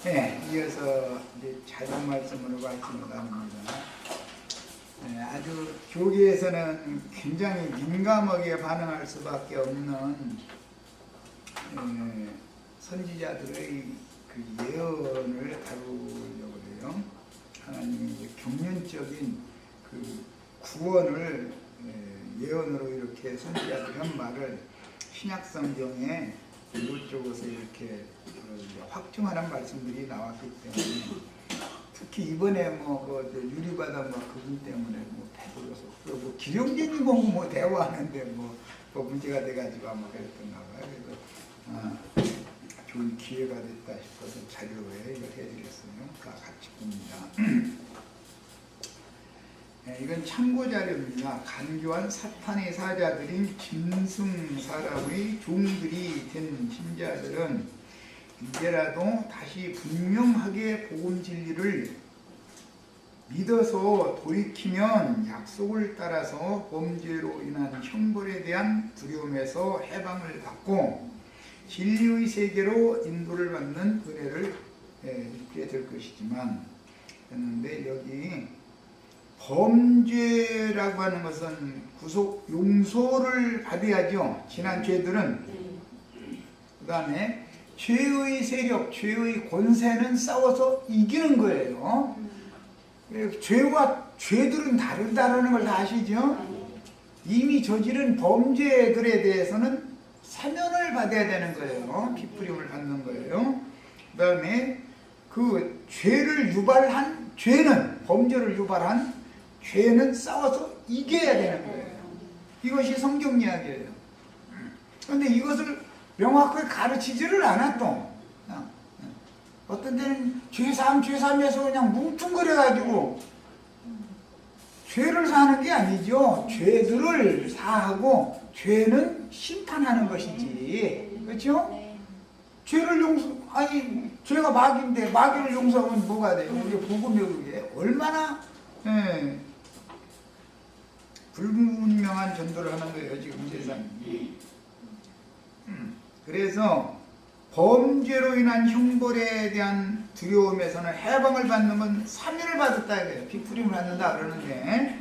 네, 이어서 이제 자연 말씀으로 말씀을 나눕니다. 네, 아주 교계에서는 굉장히 민감하게 반응할 수밖에 없는 선지자들의 그 예언을 다루려고 해요. 하나님의 경륜적인 그 구원을 예언으로 이렇게 선지자들이 한 말을 신약성경에 이곳저곳에 이렇게 확증하는 말씀들이 나왔기 때문에, 특히 이번에 그 유리바다 그분 때문에 베드로서 뭐 기령진이 뭐 대화하는데 뭐 문제가 돼가지고 아마 그랬던가 봐요. 그래서 좋은 기회가 됐다 싶어서 자료에 이걸 해드렸어요. 같이 봅니다. 네, 이건 참고 자료입니다. 간교한 사탄의 사자들인 짐승사람의 종들이 된 신자들은 이제라도 다시 분명하게 복음 진리를 믿어서 돌이키면 약속을 따라서 범죄로 인한 형벌에 대한 두려움에서 해방을 받고 진리의 세계로 인도를 받는 은혜를 입게 될 것이지만, 그런데 여기 범죄라고 하는 것은 구속 용서를 받아야죠. 지난 죄들은. 그 다음에 죄의 세력, 죄의 권세는 싸워서 이기는 거예요. 죄와 죄들은 다르다는 걸 다 아시죠? 이미 저지른 범죄들에 대해서는 사면을 받아야 되는 거예요. 핏부림을 받는 거예요. 그 다음에 그 죄를 유발한 죄는, 범죄를 유발한 죄는 싸워서 이겨야 되는 거예요. 이것이 성경 이야기예요. 그런데 이것을 명확하게 가르치지를 않았던, 어떤 데는 죄삼에서 그냥 뭉뚱그려가지고 죄를 사는 게 아니죠. 죄들을 사하고 죄는 심판하는 것이지. 그렇죠? 죄를 죄가 마귀인데 마귀를 용서하면 뭐가 돼요? 이게 복음이에요. 그게 얼마나 불분명한 전도를 하는 거예요, 지금 세상이. 그래서 범죄로 인한 형벌에 대한 두려움에서는 해방을 받는 건 사면을 받았다 이거예요. 핏부림을 받는다 그러는데,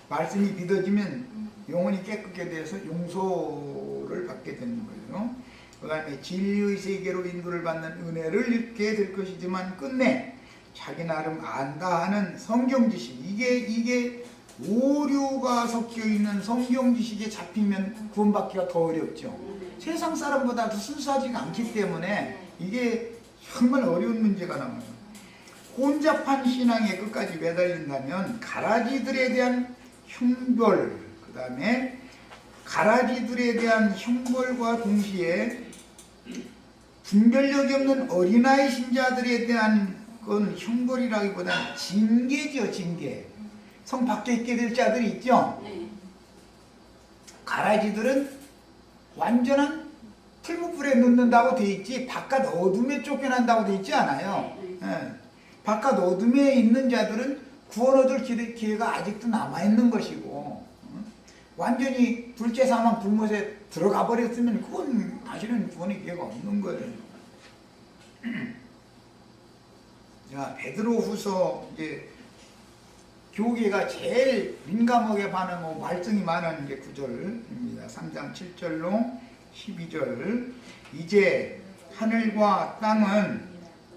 말씀이 믿어지면 영혼이 깨끗게 돼서 용서를 받게 되는 거예요. 그 다음에 진리의 세계로 인도를 받는 은혜를 입게 될 것이지만, 끝내 자기 나름 안다 하는 성경 지식, 이게 오류가 섞여 있는 성경 지식에 잡히면 구원받기가 더 어렵죠. 세상 사람보다도 순수하지가 않기 때문에 이게 정말 어려운 문제가 나와요. 혼잡한 신앙에 끝까지 매달린다면 가라지들에 대한 형벌, 그 다음에 가라지들에 대한 형벌과 동시에 분별력이 없는 어린아이 신자들에 대한 건 형벌이라기보다는 징계죠, 징계. 성 밖에 있게 될 자들이 있죠. 가라지들은 완전한 풀무불에 넣는다고 돼 있지, 바깥 어둠에 쫓겨난다고 돼 있지 않아요. 바깥 어둠에 있는 자들은 구원 얻을 기회가 아직도 남아있는 것이고, 완전히 둘째 사망 불못에 들어가 버렸으면 그건 다시는 구원의 기회가 없는 거예요. 자, 베드로후서 이제 교계가 제일 민감하게 반응하고 말씀이 많은 게 9절입니다. 3장 7절로 12절. 이제 하늘과 땅은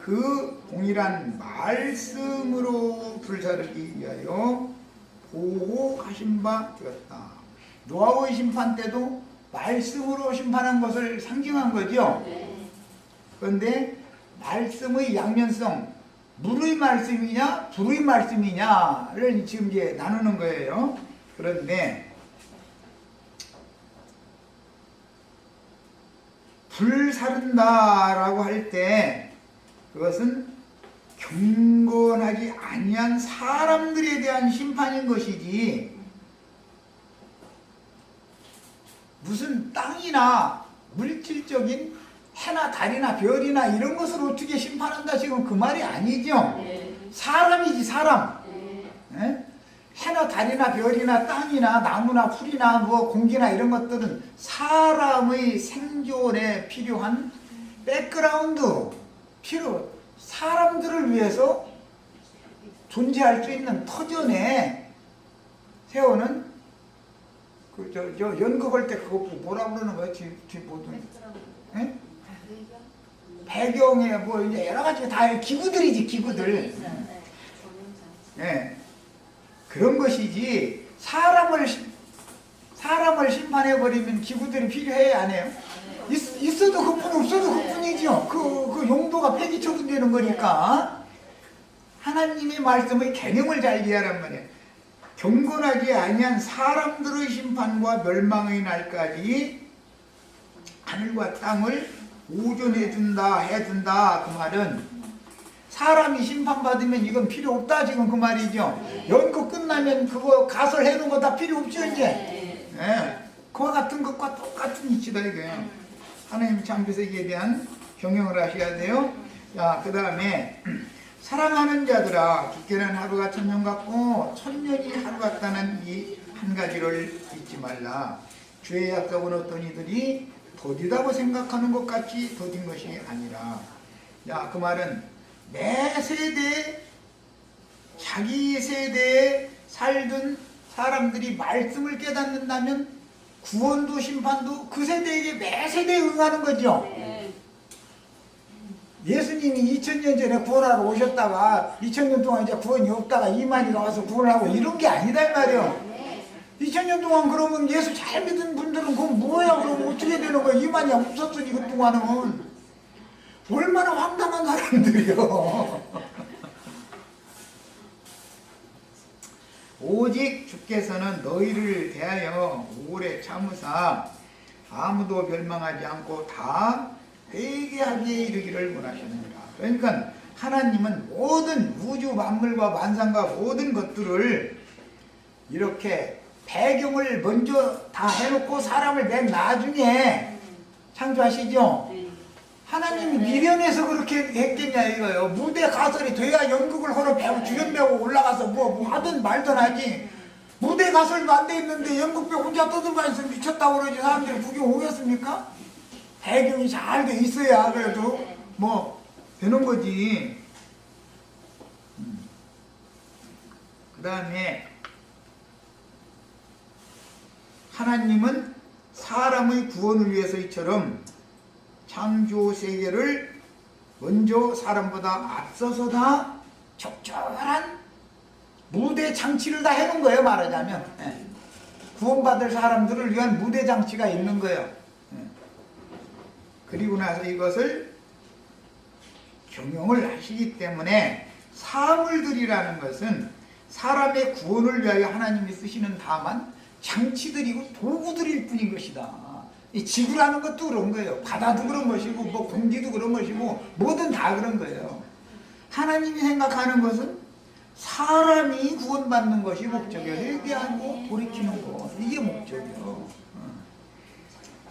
그 동일한 말씀으로 불사르기 위하여 보호하신 바 되었다. 노아의 심판 때도 말씀으로 심판한 것을 상징한 거죠. 그런데 말씀의 양면성, 물의 말씀이냐 불의 말씀이냐를 지금 이제 나누는 거예요. 그런데 불사른다라고 할 때 그것은 경건하지 아니한 사람들에 대한 심판인 것이지, 무슨 땅이나 물질적인 해나 달이나 별이나 이런 것을 어떻게 심판한다 지금 그 말이 아니죠. 사람이지, 사람. 해나 달이나 별이나 땅이나 나무나 풀이나 뭐 공기나 이런 것들은 사람의 생존에 필요한 백그라운드, 사람들을 위해서 존재할 수 있는 터전에 세우는 연극할 때 그거 뭐라 그러는 거야? 뒤 모든 예? 배경에 뭐 이제 여러 가지 다 기구들이지, 기구들. 예. 그런 것이지 사람을 심판해 버리면 기구들이 필요해 안 해요? 있어도 그뿐 없어도 그뿐이죠. 그 용도가 폐기 처분되는 거니까. 하나님의 말씀의 개념을 잘 이해하란 말이에요. 경건하지 아니한 사람들의 심판과 멸망의 날까지 하늘과 땅을 오존해준다, 해준다. 그 말은 사람이 심판받으면 이건 필요 없다 지금 그 말이죠. 연극 끝나면 그거 가설해놓은 거 다 필요 없죠 이제. 예. 그와 같은 것과 똑같은 이치다 이거예요. 하나님 창조세계에 대한 경영을 하셔야 돼요. 자, 그 다음에 사랑하는 자들아, 죽게는 하루가 천년 같고 천년이 하루 같다는 이 한 가지를 잊지 말라. 주의 약속은 어떤 이들이 더디다고 생각하는 것 같이 더딘 것이 아니라. 야, 그 말은 매 세대, 자기 세대에 살던 사람들이 말씀을 깨닫는다면 구원도 심판도 그 세대에게 매 세대에 응하는 거죠. 예수님이 2000년 전에 구원하러 오셨다가 2000년 동안 이제 구원이 없다가 이만희가 와서 구원하고 이런 게 아니다 이 말이에요. 2000년 동안 그러면 예수 잘 믿은 분들은 그건 뭐야? 그러면 어떻게 되는 거야? 이만희가 없었으니 그동안은 얼마나 황당한 사람들이요. 오직 주께서는 너희를 대하여 오래 참으사 아무도 멸망하지 않고 다 회개하기에 이르기를 원하셨느니라. 그러니까 하나님은 모든 우주 만물과 만상과 모든 것들을 이렇게 배경을 먼저 다 해놓고 사람을 맨 나중에 창조하시죠. 하나님이 미련해서 그렇게 했겠냐 이거요. 무대 가설이 돼야 연극을 하러 배우 주연 배우 올라가서 뭐 하든 말든 하지. 무대 가설도 안 돼 있는데 연극 배우 혼자 떠들고 있으면 미쳤다고 그러지 사람들이 구경 오겠습니까? 배경이 잘 돼 있어야 그래도 뭐 되는 거지. 그 다음에 하나님은 사람의 구원을 위해서 이처럼 창조 세계를 먼저 사람보다 앞서서 다 적절한 무대 장치를 다 해놓은 거예요. 말하자면 구원받을 사람들을 위한 무대 장치가 있는 거예요. 그리고 나서 이것을 경영을 하시기 때문에 사물들이라는 것은 사람의 구원을 위하여 하나님이 쓰시는 다만 장치들이고 도구들일 뿐인 것이다. 이 지구라는 것도 그런 거예요. 바다도 그런 것이고 뭐 공기도 그런 것이고 뭐든 다 그런 거예요. 하나님이 생각하는 것은 사람이 구원받는 것이 목적이에요. 회개하고 돌이키는 거 이게 목적이에요.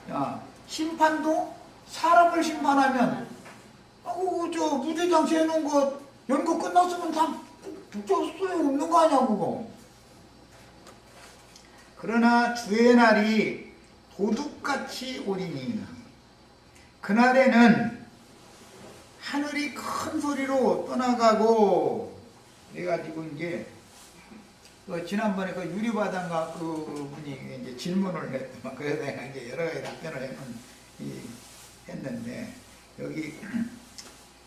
자, 심판도 사람을 심판하면 저 무대장치 해놓은 거 연극 끝났으면 다 소용 없는 거 아니야 그거. 그러나 주의 날이 도둑같이 오리니 그날에는 하늘이 큰 소리로 떠나가고 그래가지고 이제 지난번에 그 유리바단가 그 분이 이제 질문을 했더만 그래서 내가 이제 여러 가지 답변을 했는데 여기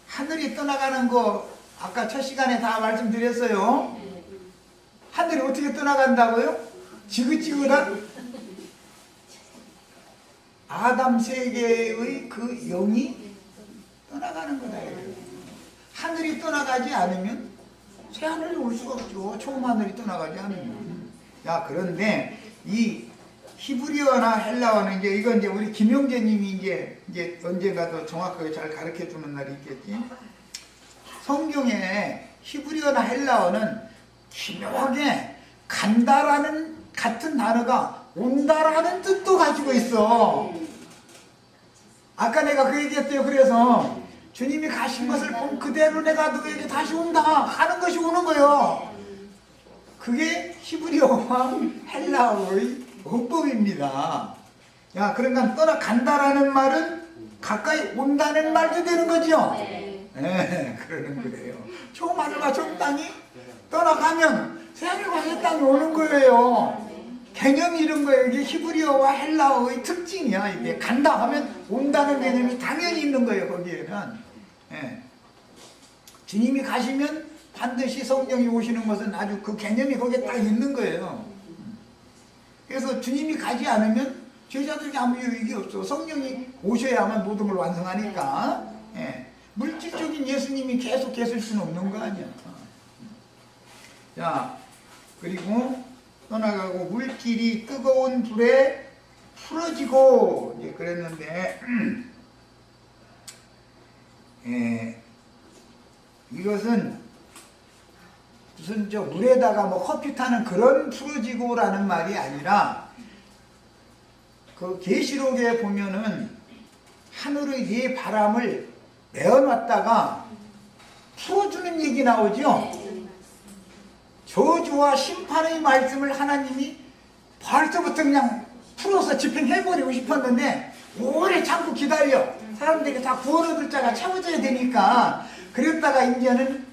하늘이 떠나가는 거 아까 첫 시간에 다 말씀드렸어요. 하늘이 어떻게 떠나간다고요? 지긋지긋한 아담 세계의 그 영이 떠나가는 거다. 하늘이 떠나가지 않으면 새 하늘이 올 수가 없죠. 처음 하늘이 떠나가지 않으면. 야, 그런데 이 히브리어나 헬라어는 이건 이제 우리 김용재님이 이제 언젠가 더 정확하게 잘 가르쳐 주는 날이 있겠지. 성경에 히브리어나 헬라어는 기묘하게 간다라는 같은 단어가 온다라는 뜻도 가지고 있어. 아까 내가 그 얘기했대요. 그래서 주님이 가신 것을 본 그대로 내가 너에게 다시 온다 하는 것이 오는 거예요. 그게 히브리어와 헬라어의 어법입니다. 야, 그러니까 떠나간다라는 말은 가까이 온다는 말도 되는 거죠. 예, 그러는 거예요. 저 하늘과 저 땅이 떠나가면 새하늘과 새 땅이 오는 거예요. 개념이 이런 거예요. 이게 히브리어와 헬라어의 특징이야. 이게 간다 하면 온다는 개념이 당연히 있는 거예요. 거기에는. 예. 주님이 가시면 반드시 성령이 오시는 것은 아주 그 개념이 거기에 딱 있는 거예요. 그래서 주님이 가지 않으면 제자들에게 아무 유익이 없어. 성령이 오셔야만 모든 걸 완성하니까. 예. 물질적인 예수님이 계속 계실 수는 없는 거 아니야. 자, 그리고 떠나가고 물질이 뜨거운 불에 풀어지고 이제 그랬는데 예, 이것은 무슨 저 물에다가 뭐 커피 타는 그런 풀어지고라는 말이 아니라 그 계시록에 보면은 하늘의 네 바람을 내어놨다가 풀어주는 얘기 나오죠. 저주와 심판의 말씀을 하나님이 벌써부터 그냥 풀어서 집행해버리고 싶었는데 오래 참고 기다려. 사람들이 다 구원 얻을 자가 채워져야 되니까. 그랬다가 이제는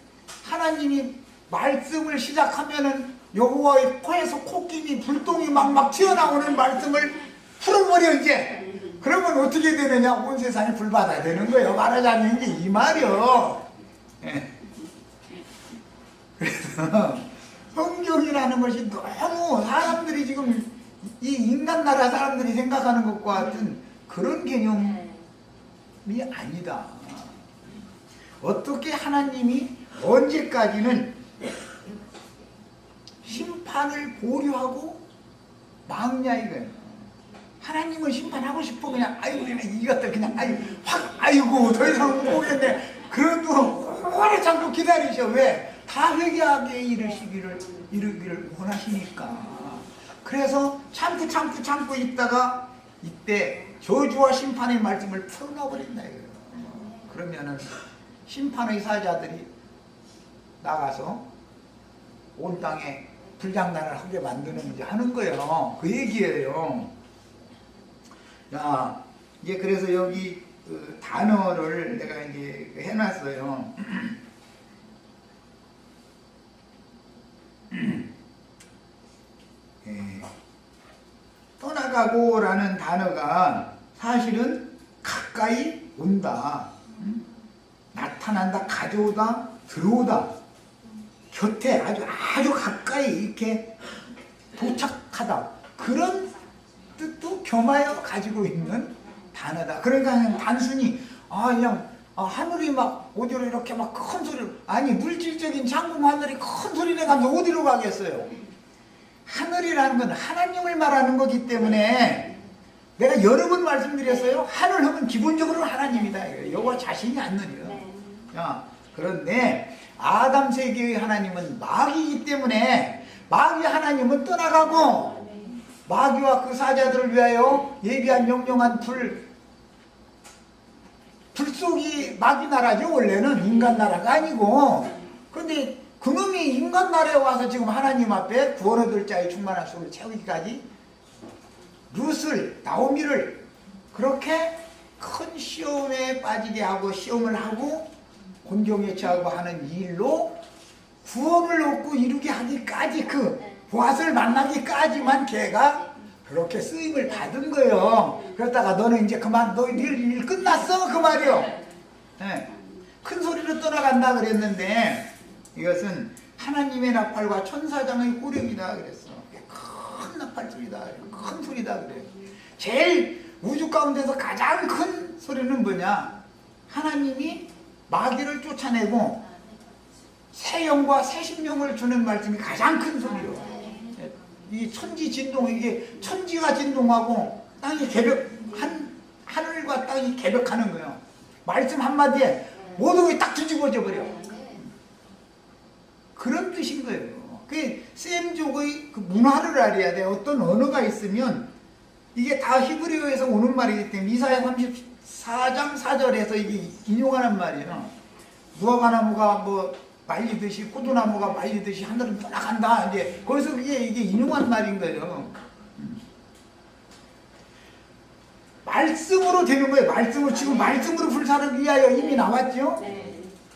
하나님이 말씀을 시작하면은 여호와의 코에서 콧김이 불똥이 막 튀어나오는 말씀을 풀어버려 이제. 그러면 어떻게 되느냐? 온 세상이 불바다 되는 거예요. 말하자면 이제 이 말이요. 예. 그래서 성경이라는 것이 너무 사람들이 지금 이 인간 나라 사람들이 생각하는 것과 같은 그런 개념이 아니다. 어떻게 하나님이 언제까지는 심판을 보류하고 막냐 이거예요. 하나님은 심판하고 싶어 그냥 아이고 그냥 이것들 그냥 아이고 더 이상 못 보겠네. 그래도 오래 참고 기다리셔. 왜? 다 회개하게 이르기를 원하시니까. 그래서 참고 있다가 이때 저주와 심판의 말씀을 풀어놔버린다 이거예요. 그러면은 심판의 사자들이 나가서 온 땅에 불장난을 하게 만드는 이제 하는 거예요. 그 얘기예요. 자, 이제 그래서 여기 그 단어를 내가 이제 해놨어요. 예. 떠나가고라는 단어가 사실은 가까이 온다, 나타난다, 가져오다, 들어오다, 곁에 아주 가까이 이렇게 도착하다, 그런 뜻도 겸하여 가지고 있는 단어다. 그러니까 그냥 단순히 하늘이 막 어디로 이렇게 막 큰 소리로, 아니 물질적인 장궁 하늘이 큰 소리 내가면서 어디로 가겠어요? 하늘이라는 건 하나님을 말하는 거기 때문에 내가 여러 번 말씀드렸어요. 하늘 하면 기본적으로 하나님이다. 여호와 자신이 하늘이에요. 그런데 아담 세계의 하나님은 마귀이기 때문에 마귀 하나님은 떠나가고 마귀와 그 사자들을 위하여 예비한 영영한 불 속이 마귀 나라죠. 원래는 인간 나라가 아니고. 그런데 그놈이 인간 나라에 와서 지금 하나님 앞에 구원 얻을 자의 충만한 속을 채우기까지 룻을, 나오미를 그렇게 큰 시험에 빠지게 하고 시험을 하고 곤경에 처하고 하는 일로 구원을 얻고 이루게 하기까지, 그 보아스를 만나기까지만 걔가 그렇게 쓰임을 받은 거예요. 그러다가 너는 이제 그만, 너희들 일 끝났어 그 말이요. 네. 큰 소리로 떠나간다 그랬는데 이것은 하나님의 나팔과 천사장의 호령이다 그랬어. 큰 나팔 소리다, 큰 소리다 그래요. 제일 우주 가운데서 가장 큰 소리는 뭐냐? 하나님이 마귀를 쫓아내고 새 영과 새 심령을 주는 말씀이 가장 큰 소리요. 이 천지 진동, 이게 천지가 진동하고 땅이 하늘과 땅이 개벽하는 거예요. 말씀 한마디에 모든 게 딱 뒤집어져 버려. 그런 뜻인 거예요. 그 셈족의 그 문화를 알아야 돼. 어떤 언어가 있으면 이게 다 히브리어에서 오는 말이기 때문에 이사야 34장 4절에서 이게 인용하는 말이에요. 무화과나무가 뭐 말리듯이, 호두나무가 말리듯이 하늘은 떠나간다. 이제 거기서 이게 인용한 말인 거예요. 말씀으로 되는 거예요. 말씀으로, 지금 말씀으로 불사를 위하여 이미 나왔죠.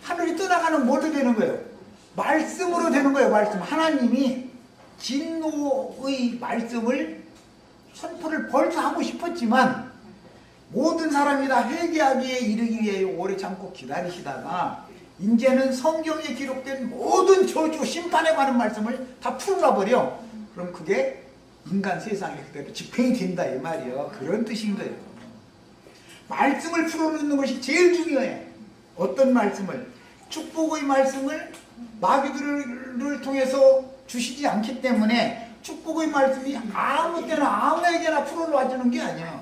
하늘이 떠나가는 뭘로 되는 거예요? 말씀으로 되는 거예요. 말씀. 하나님이 진노의 말씀을 선포를 벌써 하고 싶었지만 모든 사람이 다 회개하기에 이르기 위해 오래 참고 기다리시다가 이제는 성경에 기록된 모든 저주 심판에 관한 말씀을 다 풀어버려. 그럼 그게 인간 세상에 그대로 집행이 된다 이 말이에요. 그런 뜻인 거예요. 말씀을 풀어놓는 것이 제일 중요해. 어떤 말씀을? 축복의 말씀을 마귀들을 통해서 주시지 않기 때문에 축복의 말씀이 아무 때나 아무에게나 풀어놔주는 게 아니에요.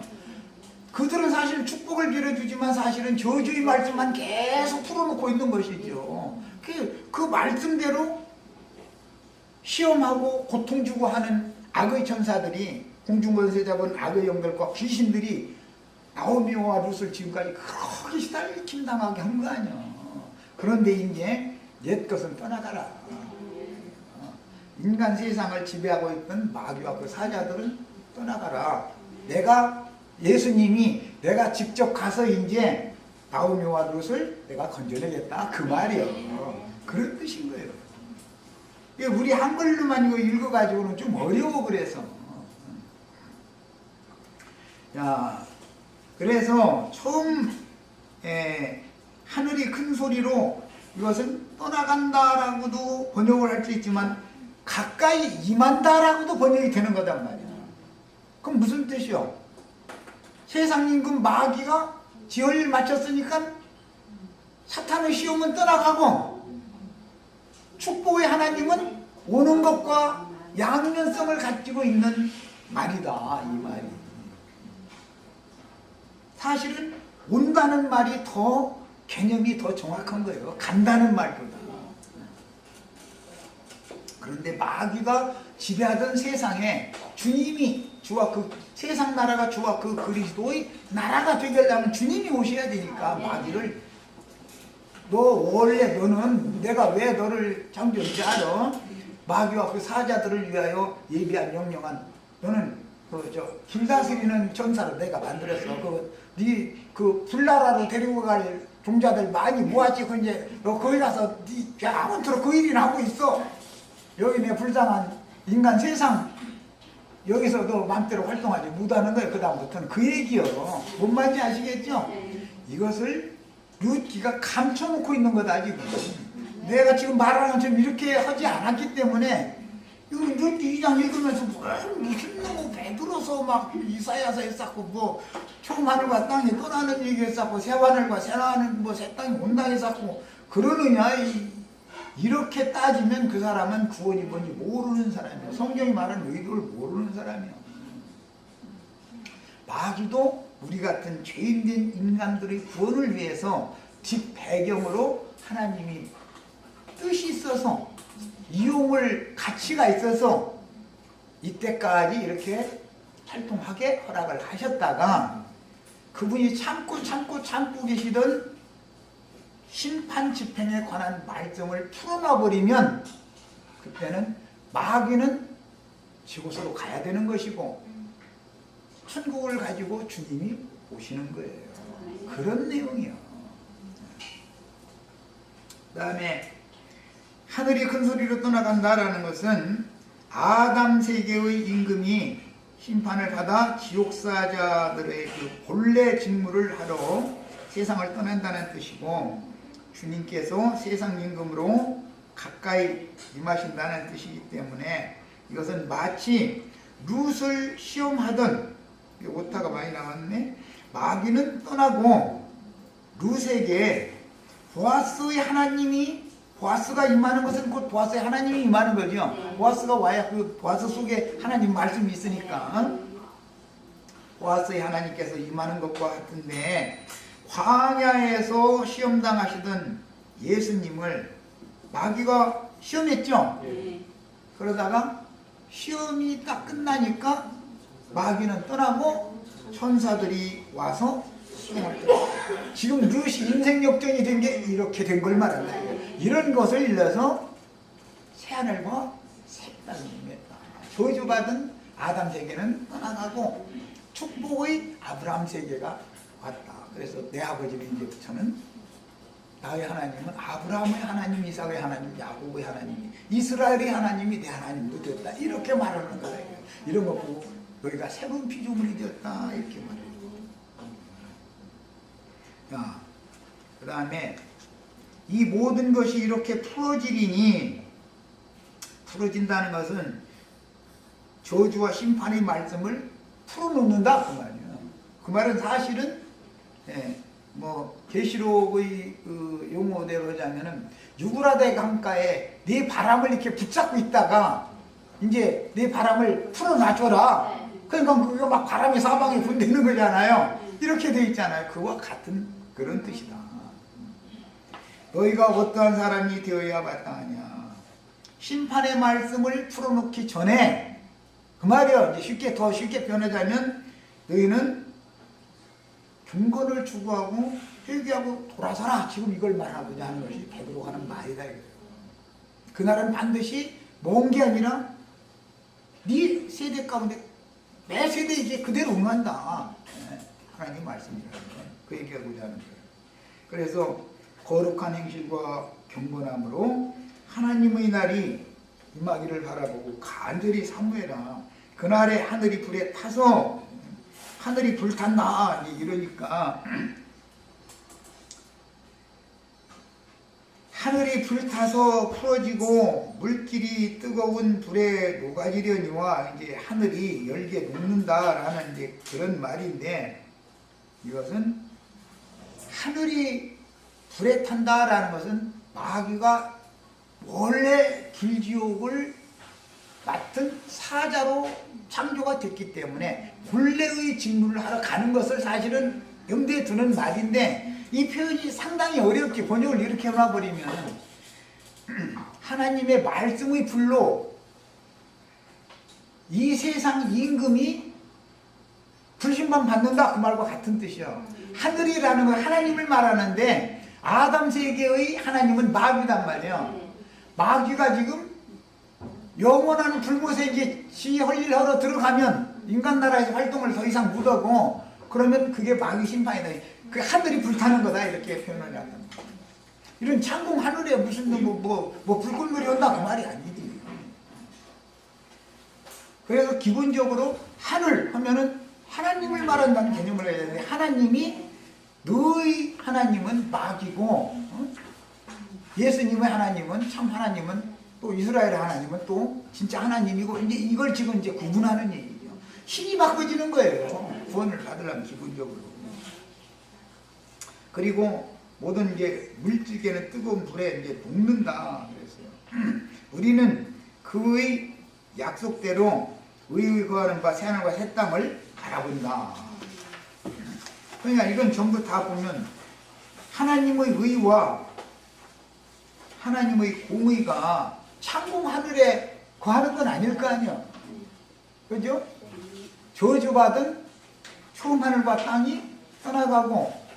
그들은 사실 축복을 빌어주지만 사실은 저주의 말씀만 계속 풀어놓고 있는 것이죠. 그 말씀대로 시험하고 고통 주고 하는 악의 천사들이, 공중권세 잡은 악의 영들과 귀신들이 나오미와 룻을 지금까지 그렇게 시달리킴 당하게 한 거 아니야. 그런데 이제 옛 것은 떠나가라. 인간 세상을 지배하고 있던 마귀와 그 사자들은 떠나가라. 예수님이 내가 직접 가서 이제 나오미와 룻을 내가 건져내겠다 그 말이에요. 그런 뜻인 거예요. 우리 한글로만 이거 읽어가지고는 좀 어려워. 그래서 그래서 처음 하늘이 큰 소리로 이것은 떠나간다라고도 번역을 할 수 있지만 가까이 임한다라고도 번역이 되는 거단 말이야. 그럼 무슨 뜻이요? 세상 임금 마귀가 지혈일 마쳤으니까 사탄의 시험은 떠나가고 축복의 하나님은 오는 것과 양면성을 가지고 있는 말이다 이 말이. 사실은 온다는 말이 더 개념이 더 정확한 거예요. 간다는 말보다. 그런데 마귀가 지배하던 세상에 주님이 주와 그 세상 나라가 주와 그 그리스도의 나라가 되게 하려면 주님이 오셔야 되니까 마귀를 너 원래 너는 내가 왜 너를 창조한지 알아? 마귀와 그 사자들을 위하여 예비한 영영한 너는 길다스리는 전사를 내가 만들었어. 그 불나라로 데리고 갈 종자들 많이 모았지. 그 이제 너 거기 가서 네 아무쪼록 그 일이나 하고 있어. 여기 내 불쌍한 인간 세상 여기서 너 마음대로 활동하지 못하는 거야. 그 다음부터는 그 얘기요. 뭔 말인지 아시겠죠? 이것을 룻기가 감춰놓고 있는 거다 지금. 내가 지금 말하는 것처럼 이렇게 하지 않았기 때문에 이거 룻기 2장 읽으면서 무슨 놈의 베드로서 막 이사야서 했었고 뭐 처음 하늘과 땅이 떠나는 얘기 했었고 새 하늘과 새 하늘 뭐 새 땅이 온다 했었고 그러느냐. 이렇게 따지면 그 사람은 구원이 뭔지 모르는 사람이에요. 성경이 말하는 의도를 모르는 사람이에요. 마귀도 우리 같은 죄인된 인간들의 구원을 위해서 뒷 배경으로 하나님이 뜻이 있어서 이용을 가치가 있어서 이때까지 이렇게 활동하게 허락을 하셨다가 그분이 참고 계시던 심판 집행에 관한 말씀을 풀어놔버리면 그때는 마귀는 지구서로 가야 되는 것이고 천국을 가지고 주님이 오시는 거예요. 그런 내용이요. 그 다음에 하늘이 큰 소리로 떠나간다라는 것은 아담 세계의 임금이 심판을 받아 지옥사자들의 그 본래 직무를 하러 세상을 떠난다는 뜻이고 주님께서 세상 임금으로 가까이 임하신다는 뜻이기 때문에 이것은 마치 룻을 시험하던 오타가 많이 나왔네. 마귀는 떠나고 룻에게 보아스의 하나님이 보아스가 임하는 것은 곧 보아스의 하나님이 임하는 거죠. 보아스가 와야 그 보아스 속에 하나님 말씀이 있으니까 보아스의 하나님께서 임하는 것과 같은데 광야에서 시험당하시던 예수님을 마귀가 시험했죠. 그러다가 시험이 딱 끝나니까 마귀는 떠나고 천사들이 와서 시험을 떠났어요. 지금 룻이 인생 역전이 된 게 이렇게 된 걸 말한다. 이런 것을 일러서 새하늘과 새 땅이 임했다. 저주받은 아담 세계는 떠나가고 축복의 아브라함 세계가 왔다. 그래서 내 아버지는 이제부터는 나의 하나님은 아브라함의 하나님, 이삭의 하나님, 야곱의 하나님이, 이스라엘의 하나님이 내 하나님도 되었다. 이렇게 말하는 거예요. 이런 거 보고 너희가 새로운 피조물이 되었다. 이렇게 말해요. 자, 그 다음에 이 모든 것이 이렇게 풀어지리니, 풀어진다는 것은 저주와 심판의 말씀을 풀어놓는다 그 말이에요. 그 말은 사실은 뭐 계시록의 그 용어대로 하자면은 유브라데 강가에 네 바람을 이렇게 붙잡고 있다가 이제 네 바람을 풀어놔줘라. 그러니까 그거 막 바람이 사방에 분대는 거잖아요. 이렇게 돼 있잖아요. 그와 같은 그런 뜻이다. 너희가 어떠한 사람이 되어야 마땅하냐. 심판의 말씀을 풀어놓기 전에 그 말이요. 이제 쉽게 더 쉽게 변하자면 너희는 경건을 추구하고 회개하고 돌아서라. 지금 이걸 말하고자 하는 것이 베드로 하는 말이다. 그날은 반드시 먼 게 아니라 네 세대 가운데 매 세대 이제 그대로 응한다. 하나님 말씀이라는 거예요. 그 얘기하고자 하는 거예요. 그래서 거룩한 행실과 경건함으로 하나님의 날이 임하기를 바라보고 간절히 사모해라. 그날에 하늘이 불에 타서 하늘이 불탔나 이러니까 하늘이 불타서 풀어지고 물길이 뜨거운 불에 녹아지려니와 이제 하늘이 열게 녹는다라는 이제 그런 말인데, 이것은 하늘이 불에 탄다라는 것은 마귀가 원래 길지옥을 맡은 사자로 창조가 됐기 때문에 본래의 직무를 하러 가는 것을 사실은 염두에 두는 말인데, 이 표현이 상당히 어렵게 번역을 이렇게 해놔버리면 하나님의 말씀의 불로 이 세상 임금이 불신방 받는다 그 말과 같은 뜻이요. 하늘이라는 건 하나님을 말하는데 아담 세계의 하나님은 마귀단 말이에요. 마귀가 지금 영원한 불못에 이제 지 할 일 하러 들어가면 인간 나라에서 활동을 더 이상 못하고, 그러면 그게 마귀 심판이다. 그 하늘이 불타는 거다 이렇게 표현을 한다. 이런 창공 하늘에 무슨 불꽃물이 온다 그 말이 아니지. 그래서 기본적으로 하늘 하면은 하나님을 말한다는 개념을 해야 되는데, 하나님이 너희 하나님은 마귀고 예수님의 하나님은 참 하나님은 또 이스라엘의 하나님은 또 진짜 하나님이고, 이제 이걸 지금 이제 구분하는 얘기죠. 신이 바꿔지는 거예요. 구원을 받으려면 기본적으로. 그리고 모든 이제 물질계는 뜨거운 불에 이제 녹는다 그랬어요. 우리는 그의 약속대로 의의 거하는 바 새하늘과 새 땅을 바라본다. 그러니까 이건 전부 다 보면 하나님의 의와 하나님의 공의가 창공 하늘에 거하는 건 아닐 거 아니야. 그죠? 저주받은 처음 하늘과 땅이 떠나가고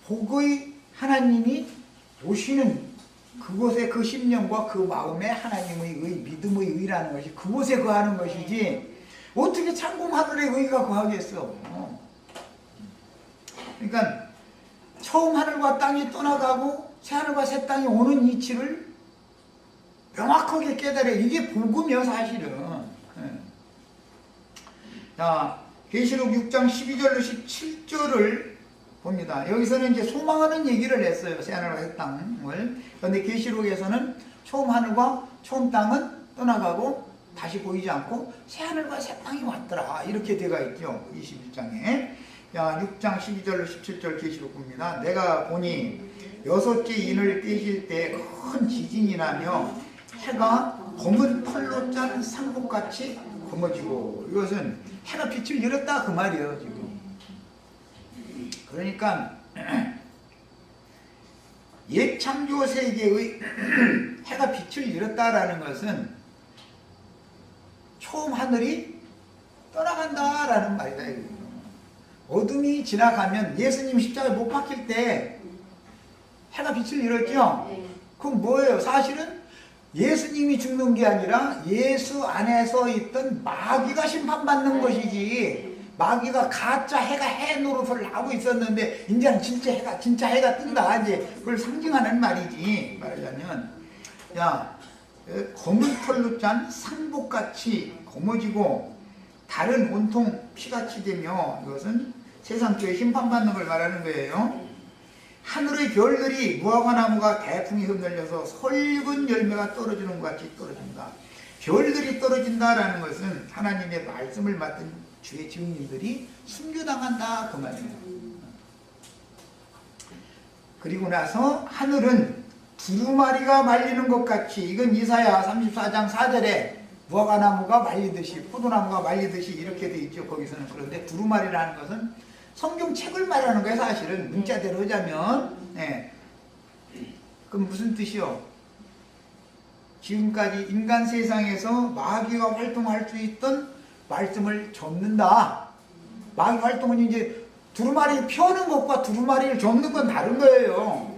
복의 하나님이 오시는 그곳에 그 심령과 그 마음에 하나님의 의, 믿음의 의라는 것이 그곳에 거하는 것이지, 어떻게 창공 하늘의 의가 거하겠어. 그러니까 처음 하늘과 땅이 떠나가고 새 하늘과 새 땅이 오는 이치를 명확하게 깨달아요. 이게 복음이요 사실은. 자, 계시록 6장 12절로 17절을 봅니다. 여기서는 이제 소망하는 얘기를 했어요. 새 하늘과 새 땅을. 그런데 계시록에서는 처음 하늘과 처음 땅은 떠나가고 다시 보이지 않고 새 하늘과 새 땅이 왔더라. 이렇게 되어 있죠. 21장에. 자, 6장 12절로 17절 계시록 봅니다. 내가 보니 6째 인을 떼실 때 큰 지진이 나며 해가 검은 털로 짠 상복같이 검어지고, 이것은 해가 빛을 잃었다 그 말이에요 지금. 그러니까 옛 창조 세계의 해가 빛을 잃었다라는 것은 처음 하늘이 떠나간다라는 말이다. 어둠이 지나가면 예수님 십자가에 못 박힐 때 해가 빛을 잃었죠. 그럼 뭐예요? 사실은 예수님이 죽는 게 아니라 예수 안에서 있던 마귀가 심판받는 것이지, 마귀가 가짜 해 노릇을 하고 있었는데 이제는 진짜 해가 뜬다. 이제 그걸 상징하는 말이지. 말하자면 야, 검은 털로 짠 상복같이 검어지고 달은 온통 피같이 되며 이것은 세상교에 심판받는 걸 말하는 거예요. 하늘의 별들이 무화과나무가 대풍이 흩날려서 설익은 열매가 떨어지는 것 같이 떨어진다. 별들이 떨어진다라는 것은 하나님의 말씀을 맡은 주의 증인들이 순교당한다 그 말이에요. 그리고 나서 하늘은 두루마리가 말리는 것 같이, 이건 이사야 34장 4절에 무화과나무가 말리듯이 포도나무가 말리듯이 이렇게 돼 있죠. 거기서는. 그런데 두루마리라는 것은 성경책을 말하는 거예요. 사실은 문자대로 하자면. 네. 그럼 무슨 뜻이요? 지금까지 인간 세상에서 마귀가 활동할 수 있던 말씀을 접는다. 마귀 활동은 이제 두루마리 펴는 것과 두루마리를 접는 건 다른 거예요.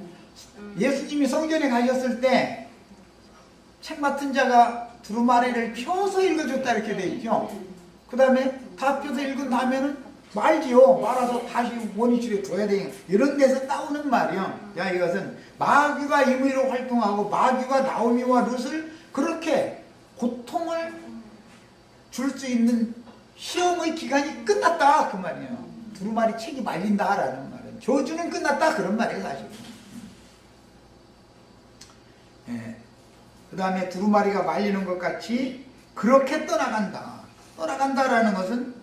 예수님이 성전에 가셨을 때 책 맡은 자가 두루마리를 펴서 읽어줬다 이렇게 돼 있죠. 그 다음에 다 펴서 읽은 다음에는 말지요. 말아서 다시 원위치에 둬야 돼. 이런 데서 따오는 말이요. 야, 이것은 마귀가 임의로 활동하고 마귀가 나오미와 룻을 그렇게 고통을 줄 수 있는 시험의 기간이 끝났다 그 말이에요. 두루마리 책이 말린다라는 말은 저주는 끝났다 그런 말이에요 사실. 예. 그 다음에 두루마리가 말리는 것 같이 그렇게 떠나간다. 떠나간다라는 것은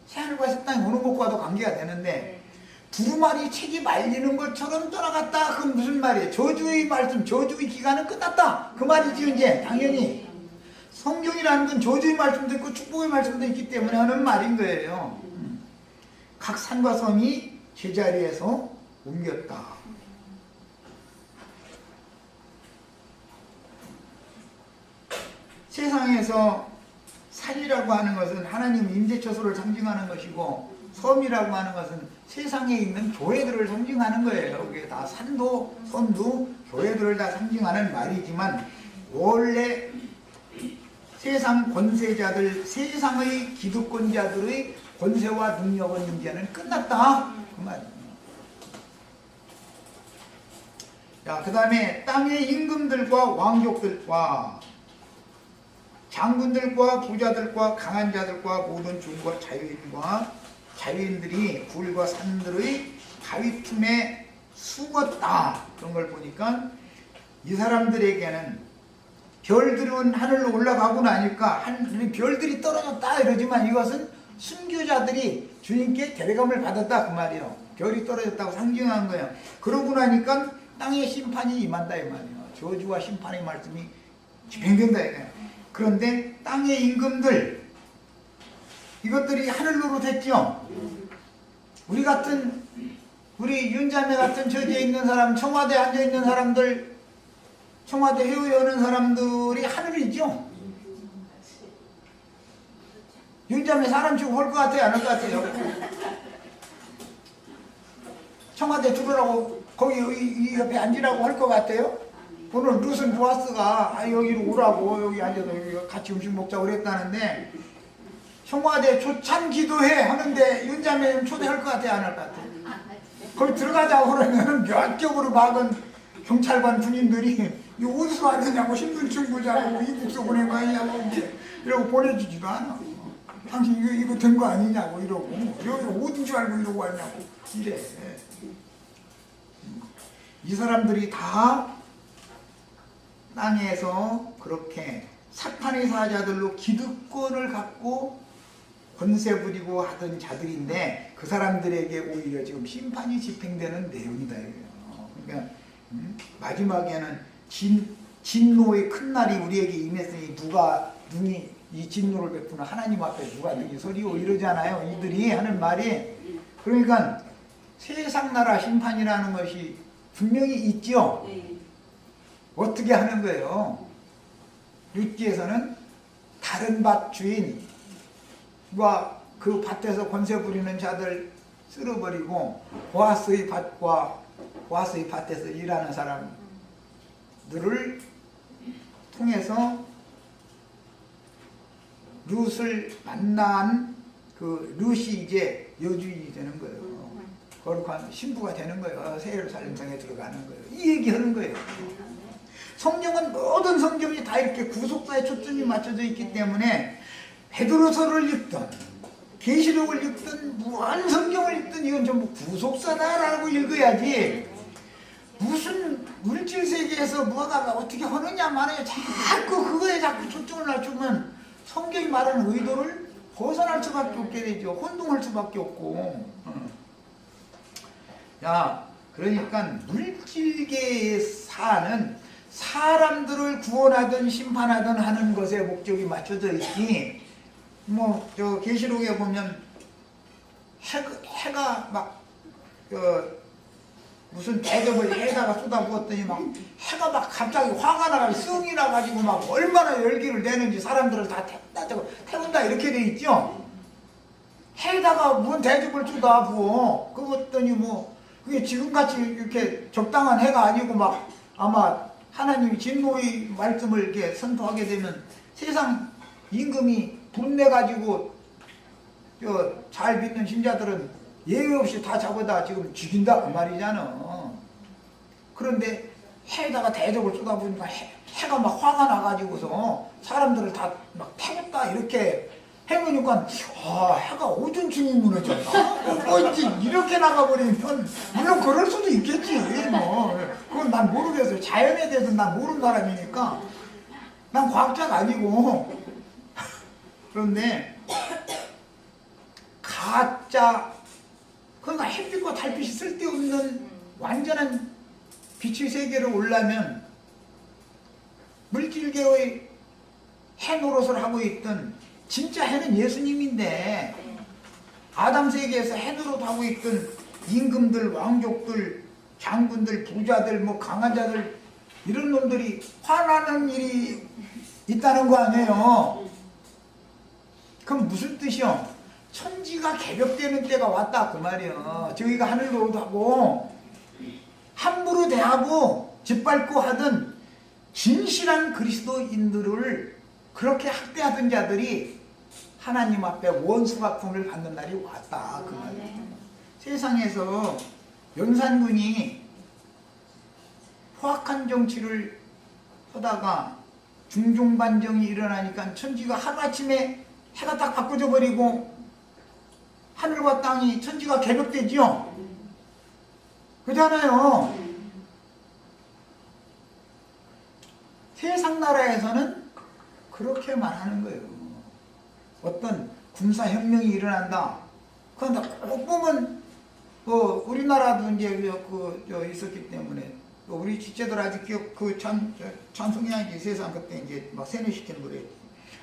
새하늘과 새 땅이 오는 것과도 관계가 되는데 두루마리 책이 말리는 것처럼 떠나갔다. 그건 무슨 말이에요? 저주의 말씀, 저주의 기간은 끝났다. 그 말이지 이제 당연히. 성경이라는 건 저주의 말씀도 있고 축복의 말씀도 있기 때문에 하는 말인 거예요. 각 산과 섬이 제자리에서 옮겼다. 세상에서 산이라고 하는 것은 하나님 임재처소를 상징하는 것이고 섬이라고 하는 것은 세상에 있는 교회들을 상징하는 거예요. 그게 다 산도 섬도 교회들을 다 상징하는 말이지만 원래 세상 권세자들, 세상의 기득권자들의 권세와 능력은 이제는 끝났다 그 말이에요. 자, 그 다음에 땅의 임금들과 왕족들과 장군들과 부자들과 강한 자들과 모든 종과 자유인들이 굴과 산들의 바위 틈에 숨었다. 그런 걸 보니까 이 사람들에게는 별들은 하늘로 올라가고 나니까 별들이 떨어졌다 이러지만 이것은 순교자들이 주님께 데려감을 받았다 그 말이에요. 별이 떨어졌다고 상징한 거예요. 그러고 나니까 땅에 심판이 임한다 이 말이에요. 저주와 심판의 말씀이 집행된다 이거예요. 그런데 땅의 임금들 이것들이 하늘로로 됐죠. 우리 윤자매 같은 처지에 있는 사람, 청와대에 앉아있는 사람들, 청와대 회의에 오는 사람들이 하늘이죠. 윤자매 사람 치고 올 것 같아요? 안 올 것 같아요? 청와대 들어오라고 거기 이 옆에 앉으라고 할 것 같아요? 오늘 루슨 보아스가 여기로 오라고 여기 앉아서 여기 같이 음식 먹자고 그랬다는데 청와대 초참 기도해 하는데 윤자매 초대할 것 같아요? 안 할 것 같아요? 거기 들어가자고 그러면 몇 겹으로 막은 경찰관 군인들이 이거 어디서 왔느냐고 신분증 보자고 이국서 보낸 거 아니냐고 이러고 보내주지도 않아. 당신 이거 된 거 아니냐고 이러고 여기 어딘 줄 알고 이러고 왔냐고 이래. 이 사람들이 다 땅에서 그렇게 사탄의 사자들로 기득권을 갖고 권세 부리고 하던 자들인데 그 사람들에게 오히려 지금 심판이 집행되는 내용이다 이거예요. 그러니까 마지막에는 진노의 큰 날이 우리에게 임했으니 누가 능히 이 진노를 베푸는 하나님 앞에 누가 능히 서리오 이러잖아요. 이들이 하는 말이. 그러니까 세상 나라 심판이라는 것이 분명히 있죠. 어떻게 하는 거예요? 룻기에서는 다른 밭 주인과 그 밭에서 권세 부리는 자들 쓸어버리고 보아스의 밭과 보아스의 밭에서 일하는 사람들을 통해서 룻을 만난 그 룻이 이제 여주인이 되는 거예요. 거룩한 신부가 되는 거예요. 새 예루살렘 성에 들어가는 거예요. 이 얘기하는 거예요. 성경은 모든 성경이 다 이렇게 구속사에 초점이 맞춰져 있기 때문에 베드로서를 읽든 계시록을 읽든 무한 성경을 읽든 이건 전부 구속사다라고 읽어야지, 무슨 물질 세계에서 뭐가 어떻게 하느냐 마느냐 자꾸 그거에 자꾸 초점을 맞추면 성경이 말하는 의도를 벗어날 수밖에 없게 되죠. 혼동할 수밖에 없고. 야, 그러니까 물질계에 사는 사람들을 구원하든 심판하든 하는 것에 목적이 맞춰져 있지, 뭐 저 계시록에 보면 해가 막 무슨 대접을 해에다가 쏟아부었더니 막 해가 막 갑자기 화가 나가지고 성이 나가지고 막 얼마나 열기를 내는지 사람들을 다 태운다 이렇게 돼 있죠. 해에다가 무슨 대접을 쏟아부어 그랬더니 뭐 그게 지금같이 이렇게 적당한 해가 아니고 막 아마 하나님이 진노의 말씀을 이렇게 선포하게 되면 세상 임금이 분내가지고 잘 믿는 신자들은 예외 없이 다 잡아다 지금 죽인다 그 말이잖아. 그런데 해에다가 대접을 쏟아부으니까 해가 막 화가 나가지고서 사람들을 다 막 태웠다 이렇게 해보니까 해가 오존층이 무너졌나? 어찌 이렇게 나가버리면 물론 그럴 수도 있겠지. 뭐 그건 난 모르겠어요. 자연에 대해서 난 모르는 사람이니까 난 과학자가 아니고. 그런데 가짜, 그러니까 햇빛과 달빛이 쓸데없는 완전한 빛의 세계로 올라면 물질계의 해 노릇을 하고 있던 진짜 해는 예수님인데, 아담 세계에서 해 노릇하고 있던 임금들, 왕족들, 장군들, 부자들, 뭐 강한 자들 이런 놈들이 화나는 일이 있다는 거 아니에요. 그럼 무슨 뜻이요? 천지가 개벽되는 때가 왔다 그 말이에요. 저희가 하늘로 하고 함부로 대하고 짓밟고 하던 진실한 그리스도인들을 그렇게 학대하던 자들이 하나님 앞에 원수갚음을 받는 날이 왔다 그 말이에요. 세상에서 연산군이 포악한 정치를 하다가 중종반정이 일어나니까 천지가 하루아침에 해가 딱 바꿔져 버리고 하늘과 땅이 천지가 개벽되지요. 그잖아요. 세상 나라에서는 그렇게 말하는 거예요. 어떤 군사혁명이 일어난다. 그런데 꼭 보면 우리나라도 이제 있었기 때문에 우리 지체들 아직 기억 찬송이 아니지. 세상 그때 이제 막 세뇌시키는 노래.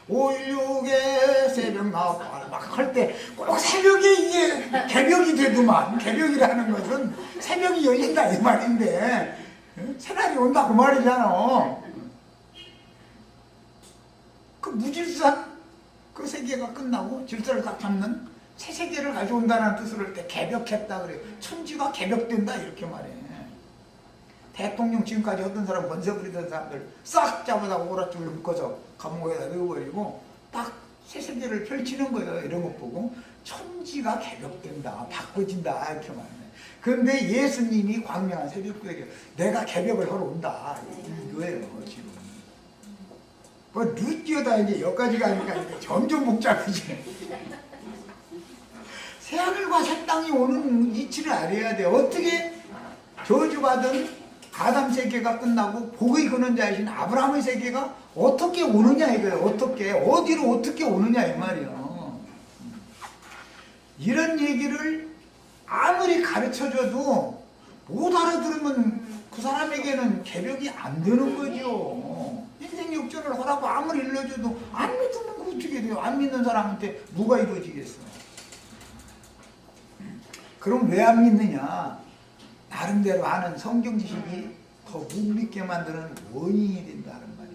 5.16에 새벽 나와 막 할 때 꼭 새벽에 이게 개벽이 되더만. 개벽이라는 것은 새벽이 열린다 이 말인데 새날이 온다 그 말이잖아. 그 무질서한 그 세계가 끝나고 질서를 딱 잡는 새 세계를 가져온다는 뜻으로 할 때 개벽했다 그래요. 천지가 개벽된다 이렇게 말해. 대통령 지금까지 어떤 사람 권세 부리던 사람들 싹 잡아다 오랏줄로 묶어서 감옥에다 넣어버리고 딱 새 세계를 펼치는 거예요. 이런 것 보고 천지가 개벽된다, 바꿔진다 이렇게 말해. 그런데 예수님이 광명한 새벽교회에 내가 개벽을 하러 온다 이거예요 지금. 뭐 늦기어다 이제 여기까지 가니까 이제 점점 복잡해지네. 새하늘과 새 땅이 오는 이치를 알아야 돼. 어떻게 저주받은 아담 세계가 끝나고 복의 근원자이신 아브라함의 세계가 어떻게 오느냐 이거예요. 어디로 어떻게 오느냐 이 말이에요. 이런 얘기를 아무리 가르쳐줘도 못 알아들으면 그 사람에게는 개벽이 안 되는 거죠. 인생 역전을 하라고 아무리 일러줘도 안 믿으면 그 어떻게 돼요? 안 믿는 사람한테 뭐가 이루어지겠어? 그럼 왜 안 믿느냐? 나름대로 아는 성경 지식이 더 못 믿게 만드는 원인이 된다는 말이에요.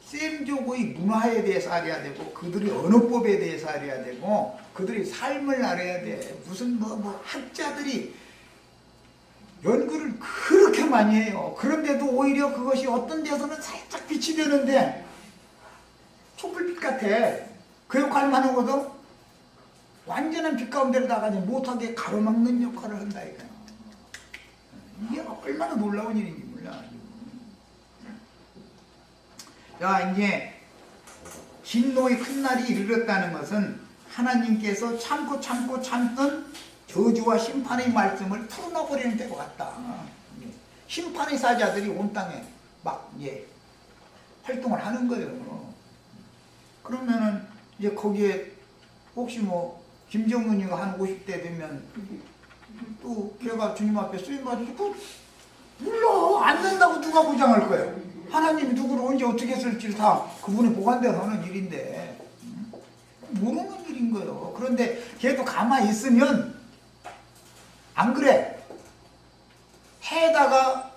셈족의 문화에 대해서 알아야 되고 그들의 언어법에 대해서 알아야 되고 그들의 삶을 알아야 돼. 무슨 학자들이 연구를 그렇게 많이 해요. 그런데도 오히려 그것이 어떤 데서는 살짝 빛이 되는데 촛불빛 같아. 그 역할만 하고도 완전한 빛 가운데로 나가지 못하게 가로막는 역할을 한다 이거야. 이게 얼마나 놀라운 일인지 몰라. 자, 이제 진노의 큰 날이 이르렀다는 것은 하나님께서 참고 참던 저주와 심판의 말씀을 풀어놔버리는 때가 왔다. 심판의 사자들이 온 땅에 막 이제 활동을 하는 거예요. 그러면은 이제 거기에 혹시 뭐 김정은이가 한 50대 되면 또 걔가 주님 앞에 쓰임 받으시고 몰라. 안 된다고 누가 보장할 거예요. 하나님이 누구를 언제 어떻게 쓸지 다 그분이 보관대로 하는 일인데 모르는 일인 거예요. 그런데 걔도 가만히 있으면 안 그래. 해다가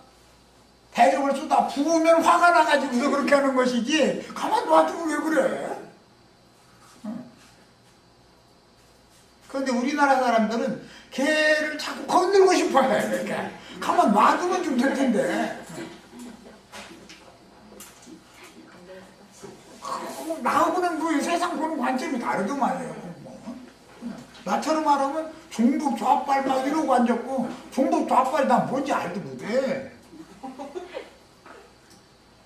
대접을 쏟아 부으면 화가 나가지고서 그렇게 하는 것이지 가만 놔두고 왜 그래? 그런데 우리나라 사람들은 걔를 자꾸 건들고 싶어해. 이렇게 가만 놔두면 좀 될 텐데. 나하고는 그 세상 보는 관점이 다르더만요. 나처럼 말하면 종북 좌빨 막 이러고 앉았고 종북 좌빨 나 뭔지 알도 못해.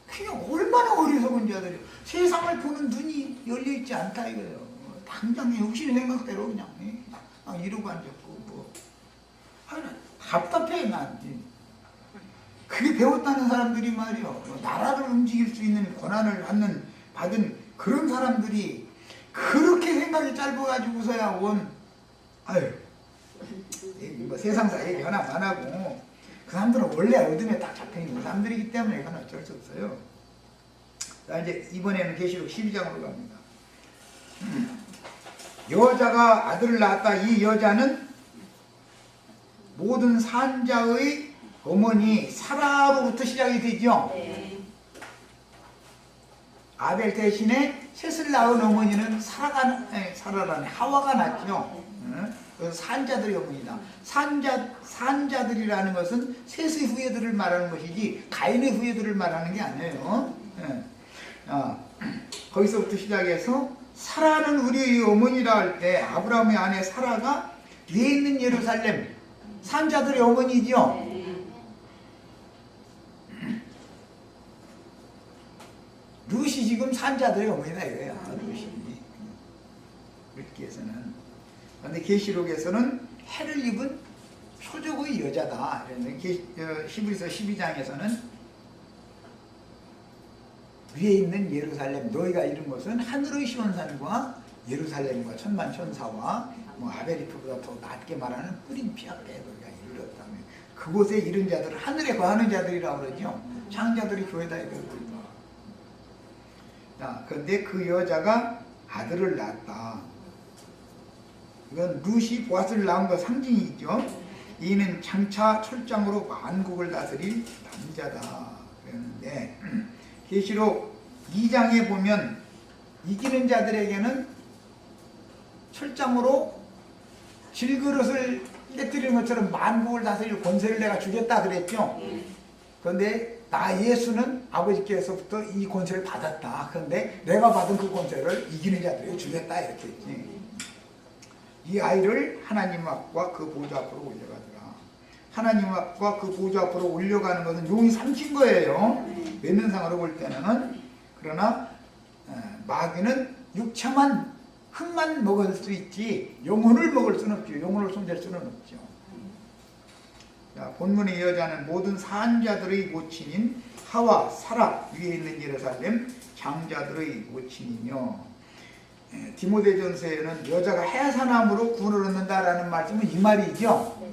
그냥 얼마나 어리석은 자들이 세상을 보는 눈이 열려있지 않다 이거예요. 당장 육신의 생각대로 그냥 이러고 앉았고 뭐. 답답해 난. 그게 배웠다는 사람들이 말이요. 나라를 움직일 수 있는 권한을 받은 그런 사람들이 그렇게 생각이 짧아가지고서야 온 아유 뭐 세상사 얘기 하나 안 하고 그 사람들은 원래 어둠에 딱 잡혀있는 사람들이기 때문에 이건 어쩔 수 없어요. 자, 이제 이번에는 계시록 12장으로 갑니다. 여자가 아들을 낳았다. 이 여자는 모든 산자의 어머니 사라로부터 시작이 되죠. 아벨 대신에 셋을 낳은 어머니는 사라라는 하와가 낳죠. 그래서 산자들의 어머니다. 산자들이라는 것은 셋의 후예들을 말하는 것이지 가인의 후예들을 말하는 게 아니에요. 거기서부터 시작해서 사라는 우리의 어머니라 할 때 아브라함의 아내 사라가 위에 있는 예루살렘 산자들의 어머니죠. 룻이 지금 산자들의 어머니다 이거야. 룻이 룻기에서는. 그런데 계시록에서는 해를 입은 표적의 여자다. 히브리서 12장에서는 위에 있는 예루살렘 너희가 이룬 것은 하늘의 시온산과 예루살렘과 천만천사와 뭐 아베리프보다 더 낮게 말하는 뿌린 피앞에 너희가 이르렀다며. 그곳에 이른 자들은 하늘에 거하는 자들이라고 그러죠. 장자들이 교회다 이거예요. 자, 그런데 그 여자가 아들을 낳았다. 이건 룻이 보아스를 낳은 거 상징이죠. 이는 장차 철장으로 만국을 다스릴 남자다 그랬는데 계시록 2장에 보면 이기는 자들에게는 철장으로 질그릇을 깨뜨리는 것처럼 만국을 다스릴 권세를 내가 주겠다 그랬죠. 그런데 나 예수는 아버지께서부터 이 권세를 받았다. 그런데 내가 받은 그 권세를 이기는 자들에게 주겠다 이렇게 했지. 이 아이를 하나님 앞과 그 보좌 앞으로 올려가더라. 하나님 앞과 그 보좌 앞으로 올려가는 것은 용이 삼킨 거예요. 왼면상으로 볼 때는. 그러나 마귀는 육체만 흙만 먹을 수 있지 영혼을 먹을 수는 없죠. 영혼을 손댈 수는 없죠. 자, 본문의 여자는 모든 산자들의 모친인 하와 사라 위에 있는 예루살렘 장자들의 모친이며 디모데전서에는 여자가 해산함으로 구원을 얻는다라는 말씀은 이 말이죠.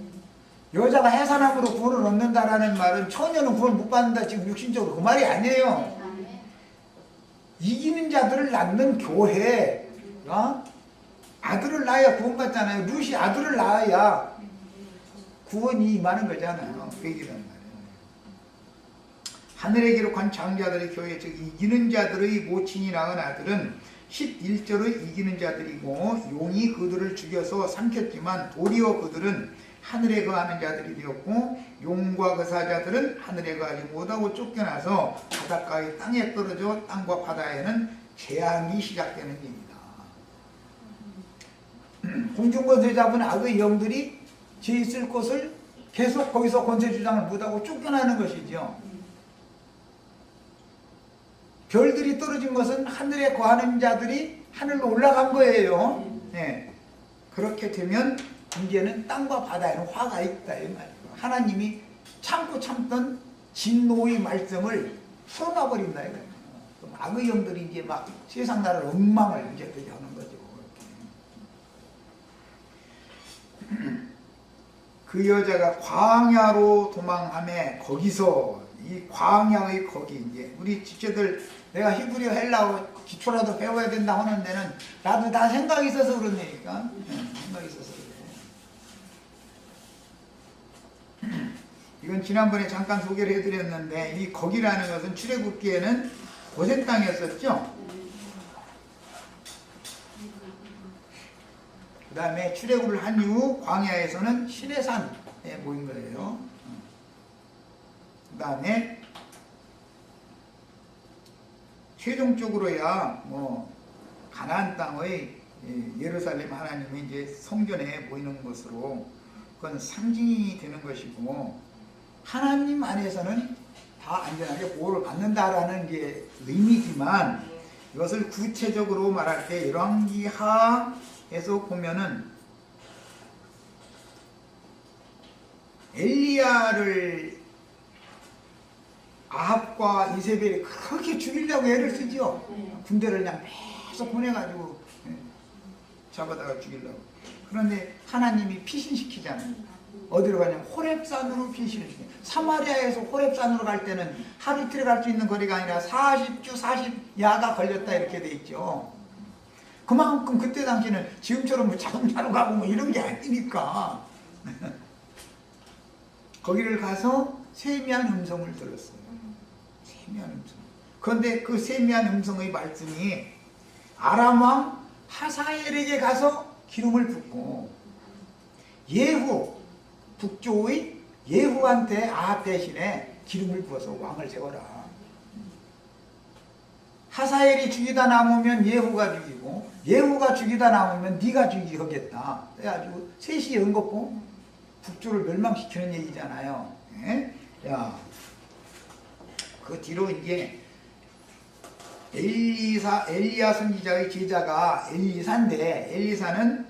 여자가 해산함으로 구원을 얻는다라는 말은 처녀는 구원 못 받는다 지금 육신적으로 그 말이 아니에요. 이기는 자들을 낳는 교회 아들을 낳아야 구원받잖아요. 룻이 아들을 낳아야 구원이 임하는 거잖아요. 그 얘기란 말이에요. 하늘에 기록한 장자들의 교회 즉 이기는 자들의 모친이 낳은 아들은 11절의 이기는 자들이고 용이 그들을 죽여서 삼켰지만 도리어 그들은 하늘에 거하는 자들이 되었고 용과 그 사자들은 하늘에 거하지 못하고 쫓겨나서 바닷가의 땅에 떨어져 땅과 바다에는 재앙이 시작되는 일입니다. 공중권세 잡은 악의 영들이 죄 있을 곳을 계속 거기서 권세 주장을 못하고 쫓겨나는 것이죠. 별들이 떨어진 것은 하늘에 거하는 자들이 하늘로 올라간 거예요. 네. 그렇게 되면 이제는 땅과 바다에는 화가 있다 이 말이에요. 하나님이 참고 참던 진노의 말씀을 풀어놔버린다 이거예요. 그럼 악의 영들이 이제 막 세상 나라를 엉망을 이제 되게 하는 거죠. 그 여자가 광야로 도망하며 거기서 이 광야의 거기 이제 우리 집사들 내가 히브리어 헬라어 기초라도 배워야 된다 하는 데는 나도 다 생각이 있어서 그러니까 생각이 있어서 그래. 이건 지난번에 잠깐 소개를 해드렸는데 이 거기라는 것은 출애굽기에는 고센 땅이었었죠. 그 다음에 출애굽을 한 이후 광야에서는 시내산에 모인 거예요. 그 다음에 최종적으로야 뭐 가나안 땅의 예루살렘 하나님이 이제 성전에 모이는 것으로 그건 상징이 되는 것이고 하나님 안에서는 다 안전하게 보호를 받는다라는 게 의미지만 이것을 구체적으로 말할 때 열왕기하에서 보면은 엘리야를 아합과 이세벨이 그렇게 죽이려고 애를 쓰죠. 군대를 그냥 계속 보내가지고 잡아다가 죽이려고. 그런데 하나님이 피신시키잖아요. 어디로 가냐면 호렙산으로 피신을 시켜요. 사마리아에서 호렙산으로 갈 때는 하루 이틀에 갈 수 있는 거리가 아니라 40주 40야가 걸렸다 이렇게 돼 있죠. 그만큼 그때 당시는 지금처럼 뭐 자동차로 가고 뭐 이런 게 아니니까 거기를 가서 세미한 음성을 들었어요. 세미한 음성. 그런데 그 세미한 음성의 말씀이 아람 왕 하사엘에게 가서 기름을 붓고 예후 북조의 예후한테 아합 대신에 기름을 부어서 왕을 세워라. 하사엘이 죽이다 남으면 예후가 죽이고 예후가 죽이다 남으면 네가 죽이겠다. 그래가지고 셋이 연거고 북조를 멸망시키는 얘기잖아요. 예? 야, 그 뒤로 이제 엘리야 선지자의 제자가 엘리사인데 엘리사는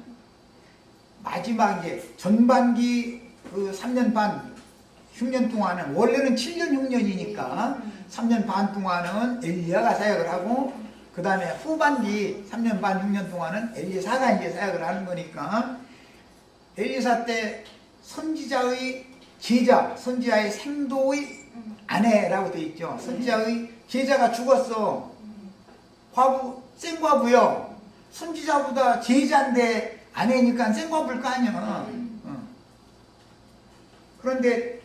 마지막 이제 전반기 그 3년 반 흉년 동안은 원래는 7년 흉년이니까 3년 반 동안은 엘리야가 사역을 하고 그 다음에 후반기 3년 반 흉년 동안은 엘리사가 이제 사역을 하는 거니까 엘리사 때 선지자의 제자, 선지자의 생도의 아내라고 되어 있죠. 선지자의 제자가 죽었어. 과부, 생과부요. 선지자보다 제자인데 아내니까 생과부일 거 아니야. 그런데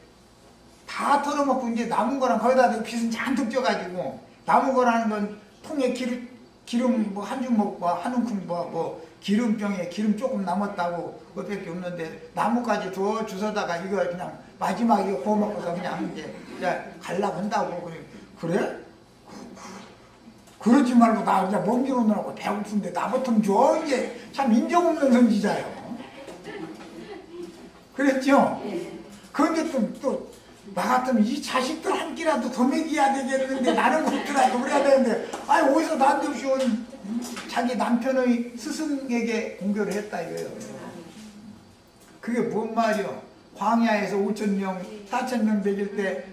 다 털어먹고 이제 남은 거랑 거기다 빚은 잔뜩 쪄가지고 남은 거라는 건 통에 기름 뭐 한 줌 먹고 한 움큼 뭐 기름병에 기름 조금 남았다고 그것밖에 없는데 나무까지 주워다가 이거 그냥 마지막에 구워 먹고서 그냥 이제 갈라고 한다고 그래? 그러지 말고 나 그냥 먹기로 놀라고 배고픈데 나부터 줘. 이게 참 인정 없는 선지자예요. 그랬죠? 그런데 또 나 같으면 이 자식들 한 끼라도 더 먹여야 되겠는데 나는 그렇더라도 그래야 되는데 아니 어디서 난데없이 온 자기 남편의 스승에게 공교를 했다 이거예요. 그게 뭔 말이요? 광야에서 5,000명 4,000명 되길 때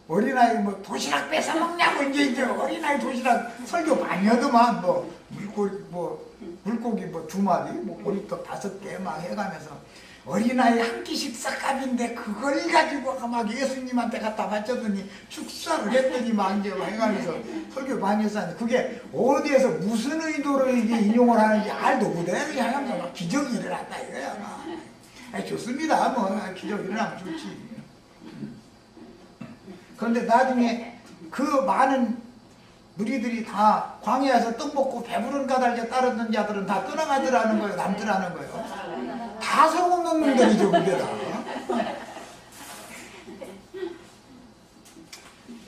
어린아이 뭐 도시락 뺏어 먹냐고 이제 어린아이 도시락 설교 많이 하더만 뭐 물고기 뭐 2마리 뭐 보리떡 5개 막 해가면서 어린아이 한 끼 식사값인데 그걸 가지고 막 예수님한테 갖다 바쳤더니 축사를 했더니 막 이제 해가면서 설교 많이 했었는데 그게 어디에서 무슨 의도로 이게 인용을 하는지 알도 못해. 그냥 하면서 막 기적이 일어났다 이거야. 막. 좋습니다. 뭐 기적이 일어나면 좋지. 그런데 나중에 그 많은 무리들이 다 광야에서 떡 먹고 배부른 까닭에 따르던 자들은 다 떠나가더라는 거예요. 남더라는 거예요. 다 소용없는 놈들이죠, 그게 다.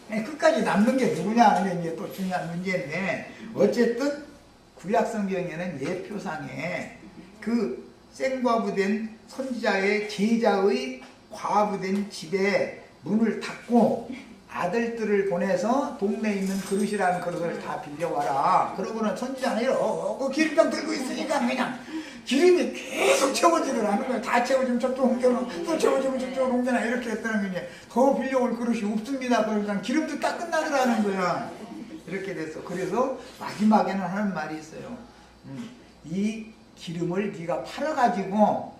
끝까지 남는 게 누구냐 하는 게 이제 또 중요한 문제인데 어쨌든 구약 성경에는 예표상에 그 생과부된 선지자의 제자의 과부된 집에 문을 닫고 아들들을 보내서 동네에 있는 그릇이라는 그릇을 다 빌려와라. 그러고는 선지자는 이러고 기름병 들고 있으니까 그냥 기름이 계속 채워지를 않는 거야. 다 채워지면 저쪽 옮겨놓고 또 채워지면 저쪽으로 옮겨놔. 이렇게 했다는 거지. 더 빌려올 그릇이 없습니다. 그러니까 기름도 딱 끝나더라는 거야. 이렇게 됐어. 그래서 마지막에는 하는 말이 있어요. 이 기름을 네가 팔아가지고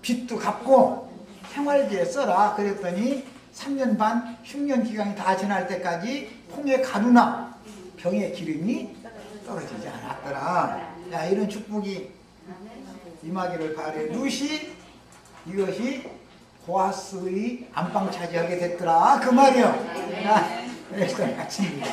빚도 갚고 생활비에 써라. 그랬더니 3년 반 흉년 기간이 다 지날 때까지 콩에 가루나 병에 기름이 떨어지지 않았더라. 야, 이런 축복이 임하기를 바래. 루시 이것이 보아스의 안방 차지하게 됐더라. 그 말이요. 자, 그래서 마칩니다.